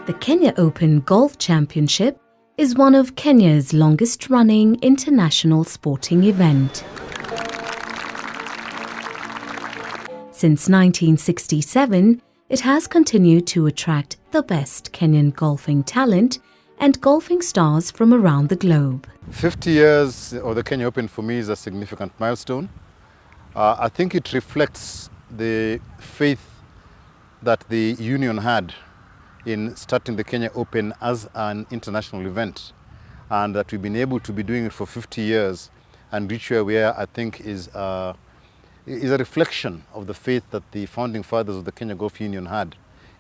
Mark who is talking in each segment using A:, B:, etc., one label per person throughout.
A: The Kenya Open Golf Championship is one of Kenya's longest-running international sporting event. Since 1967, it has continued to attract the best Kenyan golfing talent and golfing stars from around the globe.
B: 50 years of the Kenya Open for me is a significant milestone. I think it reflects the faith that the union had in starting the Kenya Open as an international event, and that we've been able to be doing it for 50 years and reach where we are, I think is a reflection of the faith that the founding fathers of the Kenya Golf Union had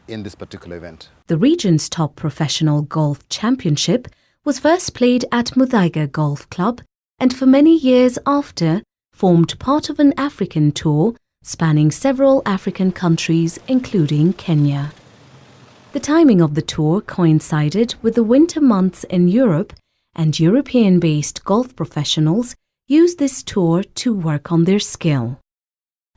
B: in this particular event.
A: The region's top professional golf championship was first played at Muthaiga Golf Club and for many years after formed part of an African tour spanning several African countries including Kenya. The timing of the tour coincided with the winter months in Europe, and European-based golf professionals used this tour to work on their skill.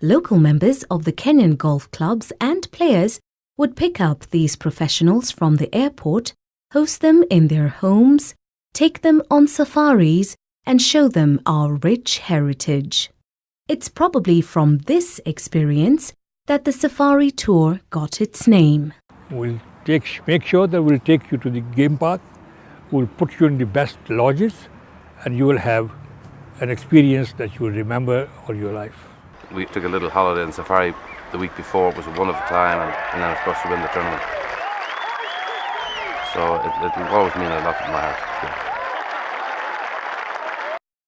A: Local members of the Kenyan golf clubs and players would pick up these professionals from the airport, host them in their homes, take them on safaris, and show them our rich heritage. It's probably from this experience that the safari tour got its name.
C: We'll make sure that we'll take you to the game park, we'll put you in the best lodges, and you will have an experience that you will remember all your life.
D: We took a little holiday in safari the week before. It was a wonderful time, and then of course to win the tournament. So it will always mean a lot in my heart. Yeah.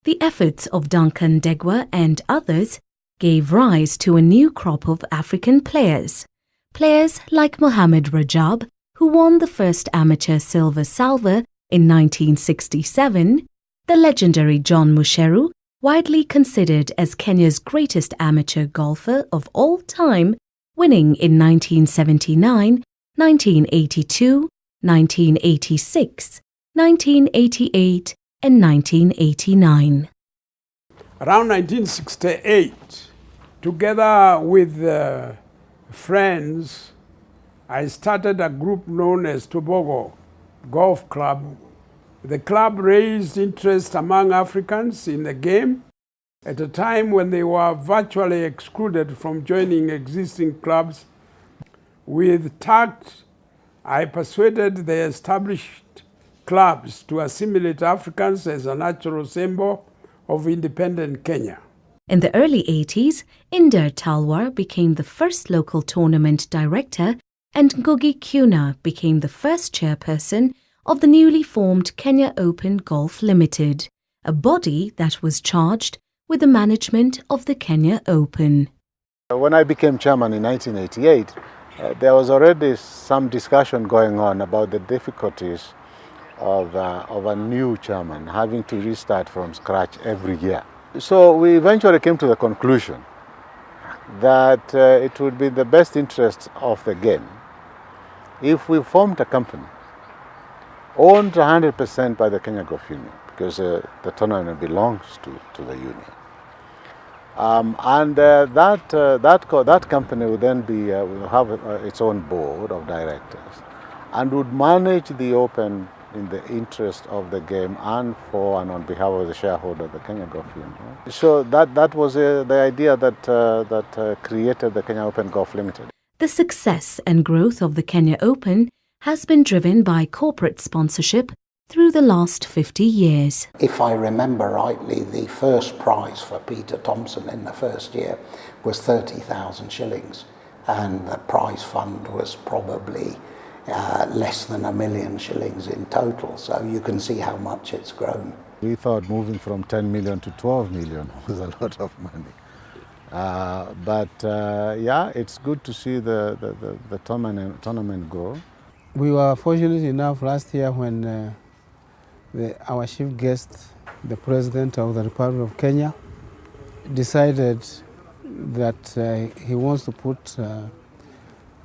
A: The efforts of Duncan Degwa and others gave rise to a new crop of African players. Players like Mohamed Rajab, who won the first amateur Silver Salver in 1967, the legendary John Musheru, widely considered as Kenya's greatest amateur golfer of all time, winning in 1979, 1982, 1986, 1988 and 1989.
E: Around 1968, together with friends, I started a group known as Tobogo Golf Club. The club raised interest among Africans in the game at a time when they were virtually excluded from joining existing clubs. With tact, I persuaded the established clubs to assimilate Africans as a natural symbol of independent Kenya.
A: In the early 80s, Inder Talwar became the first local tournament director and Ngugi Kuna became the first chairperson of the newly formed Kenya Open Golf Limited, a body that was charged with the management of the Kenya Open.
B: When I became chairman in 1988, there was already some discussion going on about the difficulties of a new chairman having to restart from scratch every year. So we eventually came to the conclusion that it would be in the best interest of the game if we formed a company owned 100% by the Kenya Golf Union, because the tournament belongs to the union. That company would then will have its own board of directors and would manage the Open in the interest of the game and for and on behalf of the shareholder of the Kenya Golf Union. So that was the idea that created the Kenya Open Golf Limited.
A: The success and growth of the Kenya Open has been driven by corporate sponsorship through the last 50 years.
F: If I remember rightly, the first prize for Peter Thompson in the first year was 30,000 shillings, and the prize fund was probably less than $1 million shillings in total, so you can see how much it's grown.
B: We thought moving from 10 million to 12 million was a lot of money. Yeah, it's good to see the tournament grow.
G: We were fortunate enough last year when our chief guest, the President of the Republic of Kenya, decided that he wants to put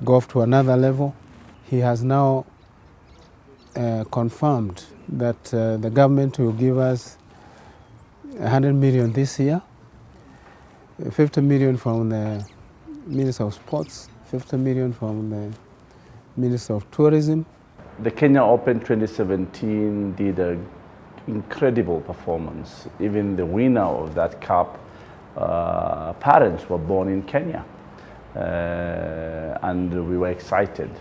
G: golf to another level. He has now confirmed that the government will give us 100 million this year, 50 million from the Minister of Sports, 50 million from the Minister of Tourism.
H: The Kenya Open 2017 did an incredible performance. Even the winner of that cup, parents were born in Kenya. And we were excited.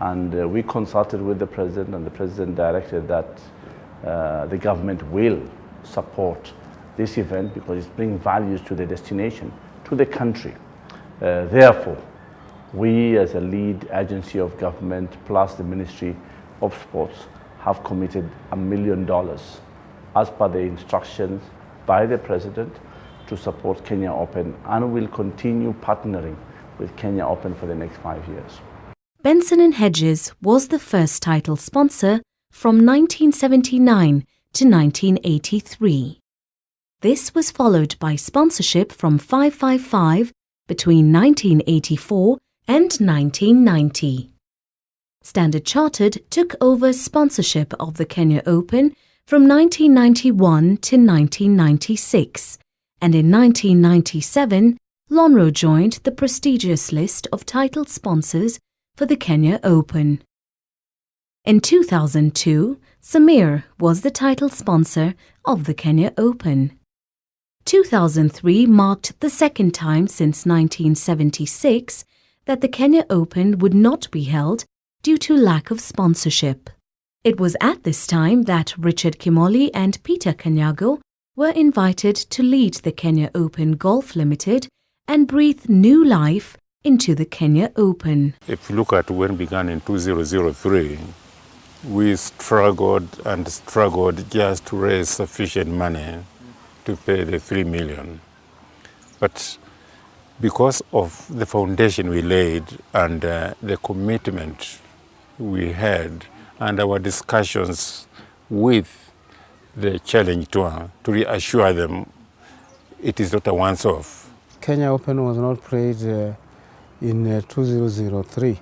H: And we consulted with the president, and the president directed that the government will support this event because it brings values to the destination, to the country. Therefore, we as a lead agency of government plus the Ministry of Sports have committed $1 million as per the instructions by the president to support Kenya Open, and will continue partnering with Kenya Open for the next 5 years.
A: Benson & Hedges was the first title sponsor from 1979 to 1983. This was followed by sponsorship from 555 between 1984 and 1990. Standard Chartered took over sponsorship of the Kenya Open from 1991 to 1996, and in 1997, Lonhro joined the prestigious list of title sponsors for the Kenya Open. In 2002, Samir was the title sponsor of the Kenya Open. 2003 marked the second time since 1976 that the Kenya Open would not be held due to lack of sponsorship. It was at this time that Richard Kimoli and Peter Kanyago were invited to lead the Kenya Open Golf Limited and breathe new life into the Kenya Open.
I: If you look at when it began in 2003, we struggled just to raise sufficient money to pay the 3 million. But because of the foundation we laid and the commitment we had and our discussions with the Challenge Tour to reassure them it is not a once-off.
G: Kenya Open was not played in 2003.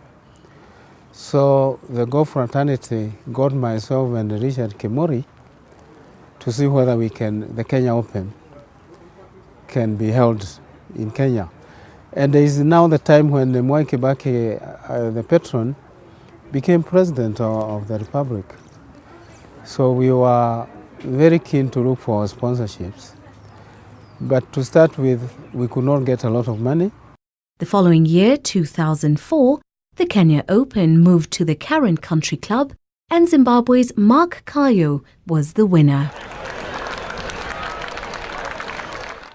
G: So the golf fraternity got myself and Richard Kimori to see whether the Kenya Open can be held in Kenya. And there is now the time when Mwai Kibaki, the patron, became president of the Republic. So we were very keen to look for sponsorships. But to start with, we could not get a lot of money.
A: The following year, 2004, the Kenya Open moved to the Karen Country Club, and Zimbabwe's Mark Kayo was the winner.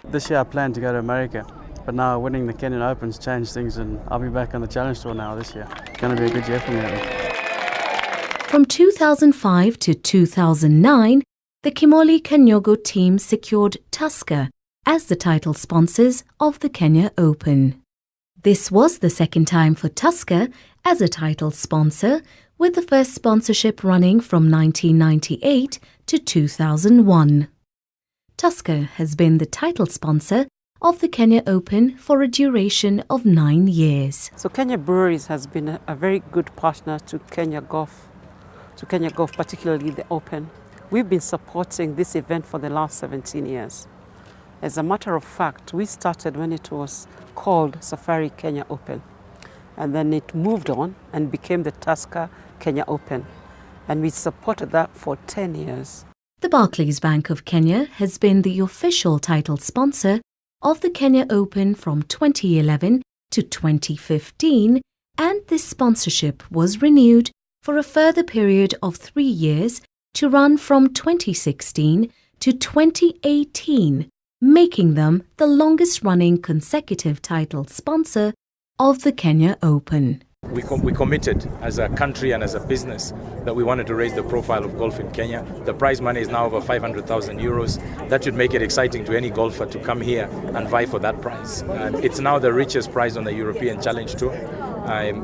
J: This year I plan to go to America, but now winning the Kenyan Open's changed things, and I'll be back on the Challenge Tour now this year. It's going to be a good year for me, I think.
A: From 2005 to 2009, the Kimoli Kanyogo team secured Tusker as the title sponsors of the Kenya Open. This was the second time for Tusker as a title sponsor, with the first sponsorship running from 1998 to 2001. Tusker has been the title sponsor of the Kenya Open for a duration of 9 years.
K: So Kenya Breweries has been a very good partner to Kenya Golf, particularly the Open. We've been supporting this event for the last 17 years. As a matter of fact, we started when it was called Safari Kenya Open, and then it moved on and became the Tusker Kenya Open, and we supported that for 10 years.
A: The Barclays Bank of Kenya has been the official title sponsor of the Kenya Open from 2011 to 2015, and this sponsorship was renewed for a further period of 3 years to run from 2016 to 2018, making them the longest-running consecutive title sponsor of the Kenya Open.
L: We committed as a country and as a business that we wanted to raise the profile of golf in Kenya. The prize money is now over 500,000 euros. That should make it exciting to any golfer to come here and vie for that prize. And it's now the richest prize on the European Challenge Tour,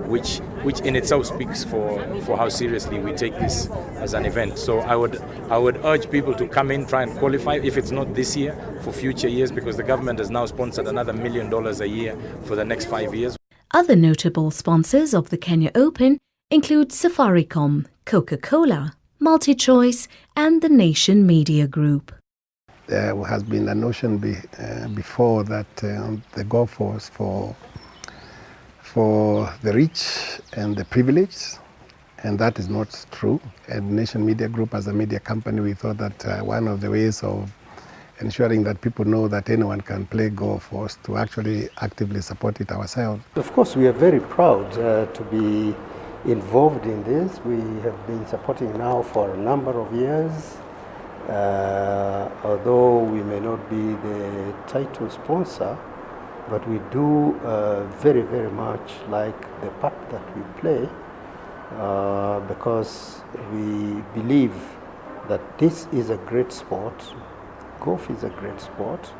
L: which in itself speaks for how seriously we take this as an event. So I would urge people to come in, try and qualify, if it's not this year, for future years, because the government has now sponsored another $1 million a year for the next 5 years.
A: Other notable sponsors of the Kenya Open include Safaricom, Coca-Cola, MultiChoice, and the Nation Media Group.
M: There has been a notion before that the golf was for the rich and the privileged, and that is not true. And Nation Media Group, as a media company, we thought that one of the ways of ensuring that people know that anyone can play golf was to actually actively support it ourselves.
N: Of course, we are very proud to be involved in this. We have been supporting now for a number of years. Although we may not be the title sponsor, but we do very, very much like the part that we play because we believe that this is a great sport. Golf is a great sport.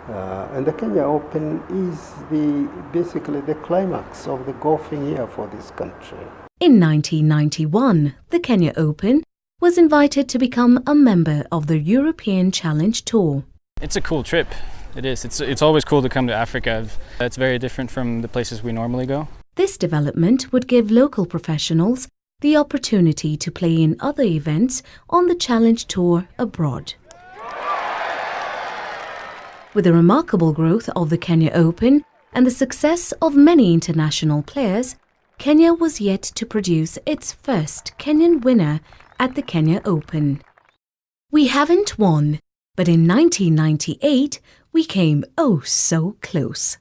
N: And the Kenya Open is basically the climax of the golfing year for this country.
A: In 1991, the Kenya Open was invited to become a member of the European Challenge Tour.
O: It's a cool trip. It is. It's always cool to come to Africa. It's very different from the places we normally go.
A: This development would give local professionals the opportunity to play in other events on the Challenge Tour abroad. With the remarkable growth of the Kenya Open and the success of many international players, Kenya was yet to produce its first Kenyan winner at the Kenya Open. We haven't won, but in 1998 we came oh so close.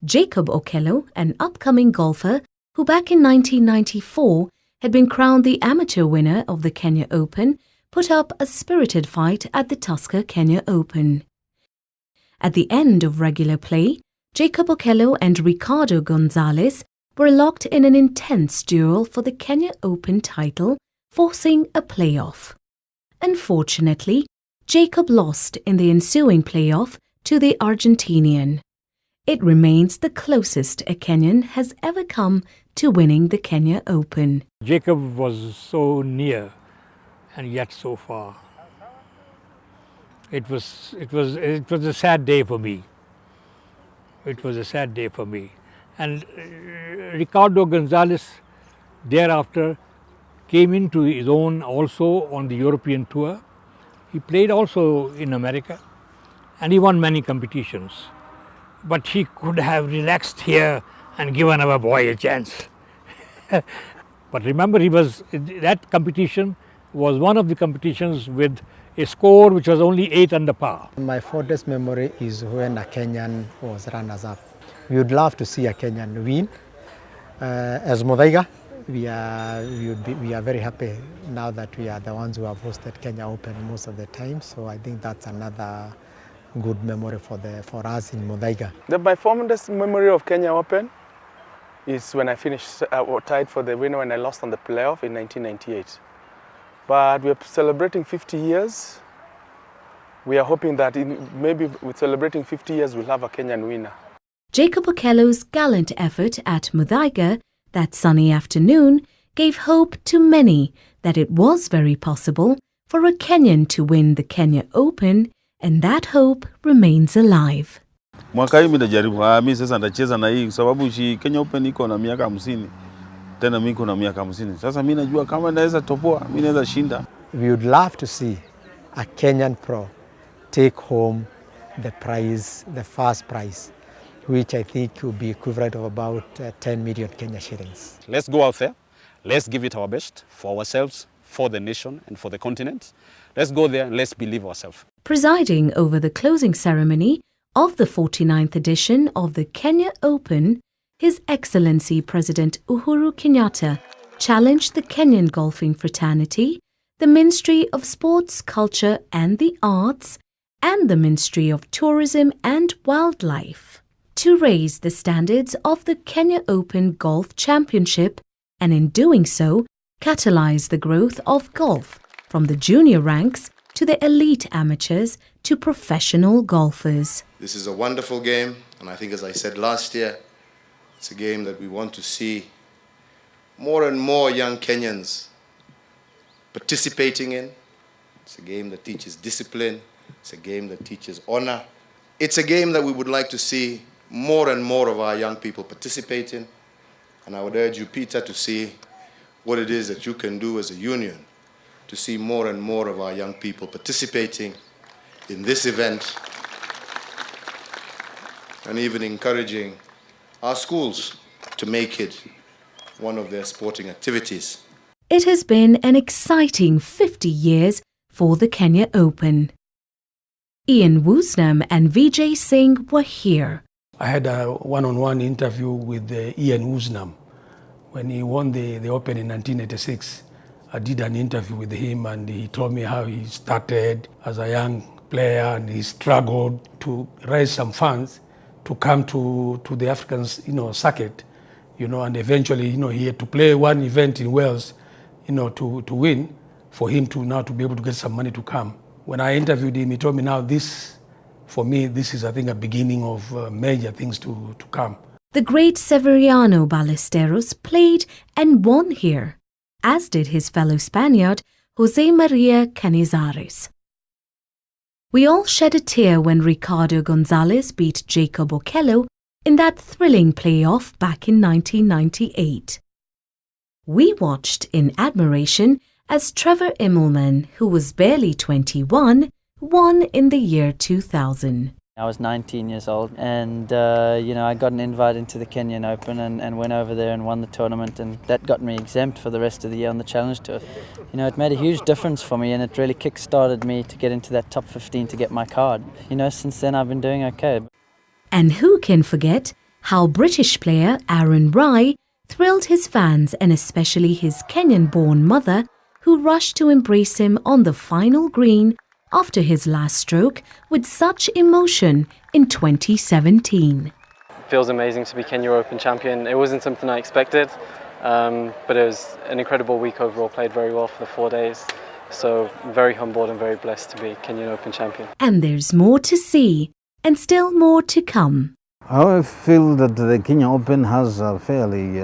A: Jacob Okello, an upcoming golfer who back in 1994 had been crowned the amateur winner of the Kenya Open, put up a spirited fight at the Tusker Kenya Open. At the end of regular play, Jacob Okello and Ricardo Gonzalez were locked in an intense duel for the Kenya Open title, forcing a playoff. Unfortunately, Jacob lost in the ensuing playoff to the Argentinian. It remains the closest a Kenyan has ever come to winning the Kenya Open.
C: Jacob was so near and yet so far. It was a sad day for me. It was a sad day for me. And Ricardo Gonzalez thereafter came into his own also on the European tour. He played also in America and he won many competitions. But he could have relaxed here and given our boy a chance. But remember, that competition was one of the competitions with a score which was only 8 under par.
P: My fondest memory is when a Kenyan was runners-up. We would love to see a Kenyan win. As Muthaiga, we are very happy now that we are the ones who have hosted Kenya Open most of the time. So I think that's another good memory for us in Muthaiga.
Q: My fondest memory of Kenya Open is when I finished tied for the winner when I lost on the playoff in 1998. But we're celebrating 50 years. We are hoping that maybe with celebrating 50 years, we'll have a Kenyan winner.
A: Jacob Okello's gallant effort at Muthaiga that sunny afternoon gave hope to many that it was very possible for a Kenyan to win the Kenya Open, and that hope remains alive.
R: Mwaka hii mimi najaribu, mimi sasa ndacheza na hii kwa sababu Kenya Open iko na miaka 50. Tena mimi kuna miaka 50. Sasa mimi najua kama naweza topoa, mimi naweza shinda.
P: We would love to see a Kenyan pro take home the prize, the first prize, which I think would be equivalent of about 10 million Kenya shillings.
S: Let's go out there. Let's give it our best for ourselves, for the nation and for the continent. Let's go there and let's believe ourselves.
A: Presiding over the closing ceremony of the 49th edition of the Kenya Open, His Excellency President Uhuru Kenyatta challenged the Kenyan golfing fraternity, the Ministry of Sports, Culture and the Arts, and the Ministry of Tourism and Wildlife to raise the standards of the Kenya Open Golf Championship and in doing so, catalyze the growth of golf from the junior ranks to the elite amateurs to professional golfers.
T: This is a wonderful game, and I think, as I said last year, it's a game that we want to see more and more young Kenyans participating in. It's a game that teaches discipline. It's a game that teaches honor. It's a game that we would like to see more and more of our young people participate in. And I would urge you, Peter, to see what it is that you can do as a union to see more and more of our young people participating in this event and even encouraging our schools to make it one of their sporting activities.
A: It has been an exciting 50 years for the Kenya Open. Ian Woosnam and Vijay Singh were here.
E: I had a one-on-one interview with Ian Woosnam when he won the Open in 1986. I did an interview with him and he told me how he started as a young player and he struggled to raise some funds to come to the African circuit, and eventually he had to play one event in Wales to win for him to be able to get some money to come. When I interviewed him, he told me now for me, this is, I think, a beginning of major things to come.
A: The great Severiano Ballesteros played and won here, as did his fellow Spaniard, Jose Maria Canizares. We all shed a tear when Ricardo Gonzalez beat Jacob Okello in that thrilling playoff back in 1998. We watched in admiration as Trevor Immelman, who was barely 21, won in the year 2000.
U: I was 19 years old and, I got an invite into the Kenyan Open and went over there and won the tournament, and that got me exempt for the rest of the year on the Challenge Tour. It made a huge difference for me and it really kick-started me to get into that top 15 to get my card. Since then I've been doing okay.
A: And who can forget how British player Aaron Rai thrilled his fans and especially his Kenyan-born mother, who rushed to embrace him on the final green after his last stroke with such emotion in 2017.
V: It feels amazing to be Kenya Open champion. It wasn't something I expected, but it was an incredible week overall. Played very well for the 4 days, so very humbled and very blessed to be Kenyan Open champion.
A: And there's more to see and still more to come.
W: I feel that the Kenya Open has a fairly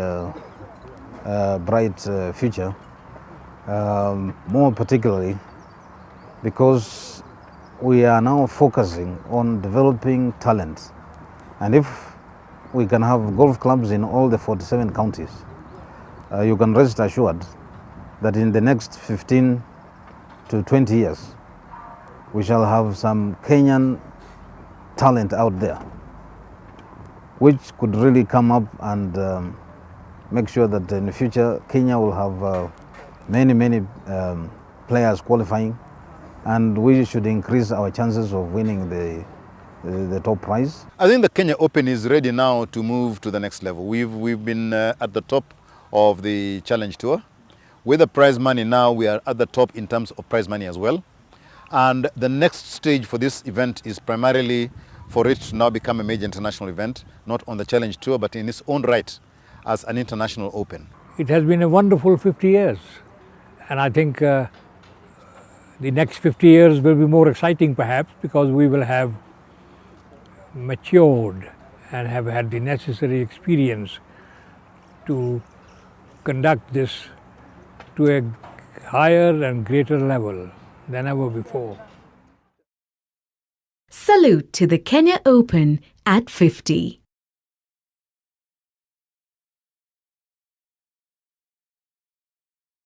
W: bright future, more particularly because we are now focusing on developing talent. And if we can have golf clubs in all the 47 counties, you can rest assured that in the next 15 to 20 years, we shall have some Kenyan talent out there, which could really come up and make sure that in the future Kenya will have many players qualifying, and we should increase our chances of winning the top prize.
X: I think the Kenya Open is ready now to move to the next level. We've been at the top of the Challenge Tour. With the prize money now, we are at the top in terms of prize money as well. And the next stage for this event is primarily for it to now become a major international event, not on the Challenge Tour, but in its own right as an international Open.
C: It has been a wonderful 50 years. And I think the next 50 years will be more exciting perhaps because we will have matured and have had the necessary experience to conduct this to a higher and greater level than ever before.
A: Salute to the Kenya Open at 50.